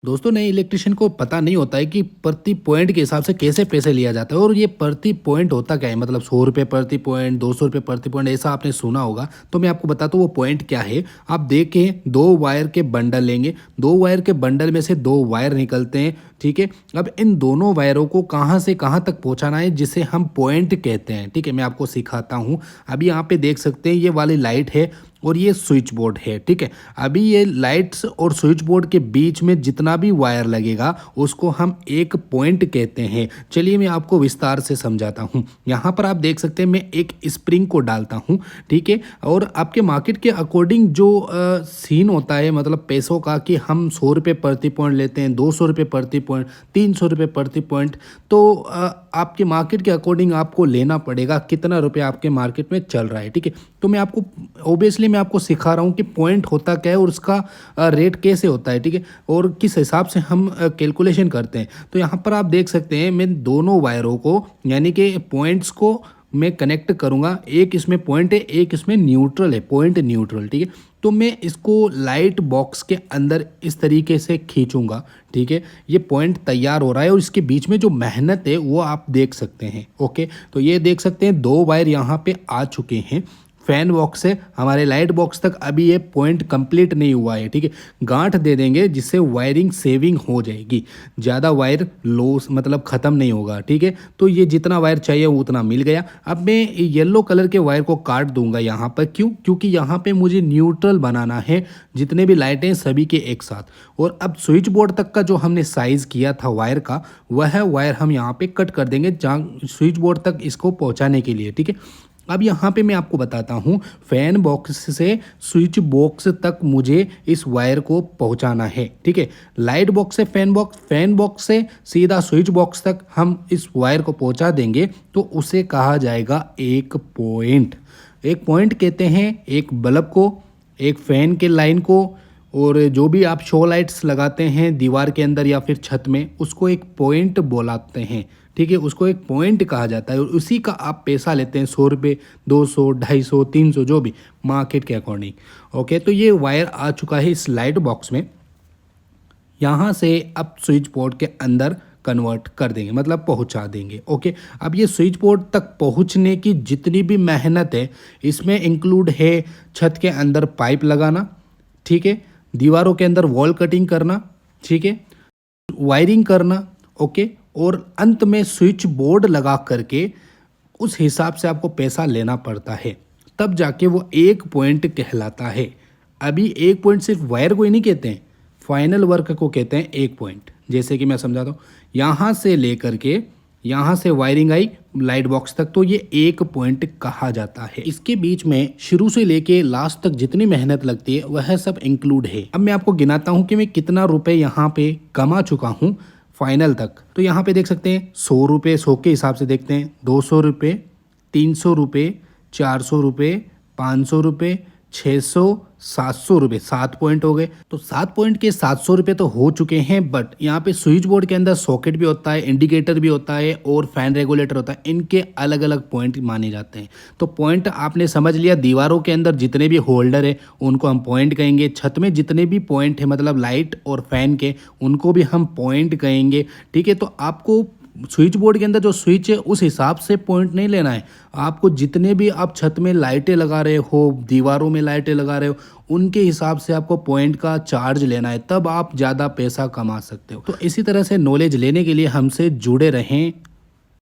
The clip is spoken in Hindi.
दोस्तों नए इलेक्ट्रिशियन को पता नहीं होता है कि प्रति पॉइंट के हिसाब से कैसे पैसे लिया जाता है और ये प्रति पॉइंट होता क्या है। मतलब 100 रुपये प्रति पॉइंट, 200 रुपये प्रति पॉइंट, ऐसा आपने सुना होगा। तो मैं आपको बताता हूँ वो पॉइंट क्या है। आप देखें, दो वायर के बंडल लेंगे, दो वायर के बंडल में से दो वायर निकलते हैं। ठीक है, अब इन दोनों वायरों को कहाँ से कहाँ तक पहुँचाना है जिसे हम पॉइंट कहते हैं। ठीक है, मैं आपको सिखाता हूँ। अभी यहाँ पे देख सकते हैं ये वाली लाइट है और ये स्विच बोर्ड है। ठीक है, अभी ये लाइट्स और स्विच बोर्ड के बीच में जितना भी वायर लगेगा उसको हम एक पॉइंट कहते हैं। चलिए मैं आपको विस्तार से समझाता हूँ। यहाँ पर आप देख सकते हैं मैं एक स्प्रिंग को डालता हूँ। ठीक है, और आपके मार्केट के अकॉर्डिंग जो सीन होता है, मतलब पैसों का, कि हम 100 रुपये प्रति पॉइंट लेते हैं, 200 रुपये प्रति पॉइंट, 300 रुपये प्रति पॉइंट। तो आपके मार्केट के अकॉर्डिंग आपको लेना पड़ेगा कितना रुपये आपके मार्केट में चल रहा है। ठीक है, तो मैं आपको ओबियसली मैं आपको सिखा रहा हूँ कि पॉइंट होता क्या है और उसका रेट कैसे होता है। ठीक है, और किस हिसाब से हम कैलकुलेशन करते हैं। तो यहाँ पर आप देख सकते हैं मैं दोनों वायरों को, यानी कि पॉइंट्स को मैं कनेक्ट करूँगा। एक इसमें पॉइंट है, एक इसमें न्यूट्रल है, पॉइंट न्यूट्रल। ठीक है, तो मैं इसको लाइट बॉक्स के अंदर इस तरीके से खींचूंगा। ठीक है, ये पॉइंट तैयार हो रहा है और इसके बीच में जो मेहनत है वो आप देख सकते हैं। ओके, तो ये देख सकते हैं दो वायर यहाँ पे आ चुके हैं। फैन बॉक्स से हमारे लाइट बॉक्स तक अभी ये पॉइंट कंप्लीट नहीं हुआ है। ठीक है, गांठ दे देंगे जिससे वायरिंग सेविंग हो जाएगी, ज़्यादा वायर लॉस मतलब ख़त्म नहीं होगा। ठीक है, तो ये जितना वायर चाहिए वो उतना मिल गया। अब मैं येलो कलर के वायर को काट दूंगा यहाँ पर। क्यों? क्योंकि यहाँ पे मुझे न्यूट्रल बनाना है जितने भी लाइटें सभी के एक साथ। और अब स्विच बोर्ड तक का जो हमने साइज़ किया था वायर का, वह वायर हम यहाँ पे कट कर देंगे जहाँ स्विच बोर्ड तक इसको पहुँचाने के लिए। ठीक है, अब यहाँ पे मैं आपको बताता हूँ, फैन बॉक्स से स्विच बॉक्स तक मुझे इस वायर को पहुँचाना है। ठीक है, लाइट बॉक्स से फैन बॉक्स, फैन बॉक्स से सीधा स्विच बॉक्स तक हम इस वायर को पहुँचा देंगे तो उसे कहा जाएगा एक पॉइंट। एक पॉइंट कहते हैं एक बल्ब को, एक फैन के लाइन को, और जो भी आप शो लाइट्स लगाते हैं दीवार के अंदर या फिर छत में, उसको एक पॉइंट बोलाते हैं। ठीक है, उसको एक पॉइंट कहा जाता है और उसी का आप पैसा लेते हैं, 100 रुपये, 200, 250, 300, जो भी मार्केट के अकॉर्डिंग। ओके, तो ये वायर आ चुका है इस लाइट बॉक्स में। यहाँ से अब स्विच बोर्ड के अंदर कन्वर्ट कर देंगे, मतलब पहुँचा देंगे। ओके, अब ये स्विच बोर्ड तक पहुँचने की जितनी भी मेहनत है इसमें इंक्लूड है छत के अंदर पाइप लगाना। ठीक है, दीवारों के अंदर वॉल कटिंग करना। ठीक है, वायरिंग करना। ओके, और अंत में स्विच बोर्ड लगा करके उस हिसाब से आपको पैसा लेना पड़ता है, तब जाके वो एक पॉइंट कहलाता है। अभी एक पॉइंट सिर्फ वायर को ही नहीं कहते हैं, फाइनल वर्क को कहते हैं एक पॉइंट। जैसे कि मैं समझाता हूँ, यहाँ से लेकर के यहाँ से वायरिंग आई लाइट बॉक्स तक, तो ये एक पॉइंट कहा जाता है। इसके बीच में शुरू से लेके लास्ट तक जितनी मेहनत लगती है वह सब इंक्लूड है। अब मैं आपको गिनाता हूँ कि मैं कितना रुपए यहाँ पे कमा चुका हूँ फाइनल तक। तो यहाँ पे देख सकते हैं 100 रुपये, 100 के हिसाब से देखते हैं, 200 रुपये, 300 रुपये, 400 रुपये, 500 रुपये, 600, 700 रुपये, 7 पॉइंट हो गए। तो 7 पॉइंट के 700 रुपये तो हो चुके हैं। बट यहाँ पे स्विच बोर्ड के अंदर सॉकेट भी होता है, इंडिकेटर भी होता है और फैन रेगुलेटर होता है, इनके अलग अलग पॉइंट माने जाते हैं। तो पॉइंट आपने समझ लिया, दीवारों के अंदर जितने भी होल्डर है उनको हम पॉइंट कहेंगे, छत में जितने भी पॉइंट है मतलब लाइट और फैन के, उनको भी हम पॉइंट कहेंगे। ठीक है, तो आपको स्विच बोर्ड के अंदर जो स्विच है उस हिसाब से पॉइंट नहीं लेना है। आपको जितने भी आप छत में लाइटें लगा रहे हो, दीवारों में लाइटें लगा रहे हो, उनके हिसाब से आपको पॉइंट का चार्ज लेना है, तब आप ज़्यादा पैसा कमा सकते हो। तो इसी तरह से नॉलेज लेने के लिए हमसे जुड़े रहें।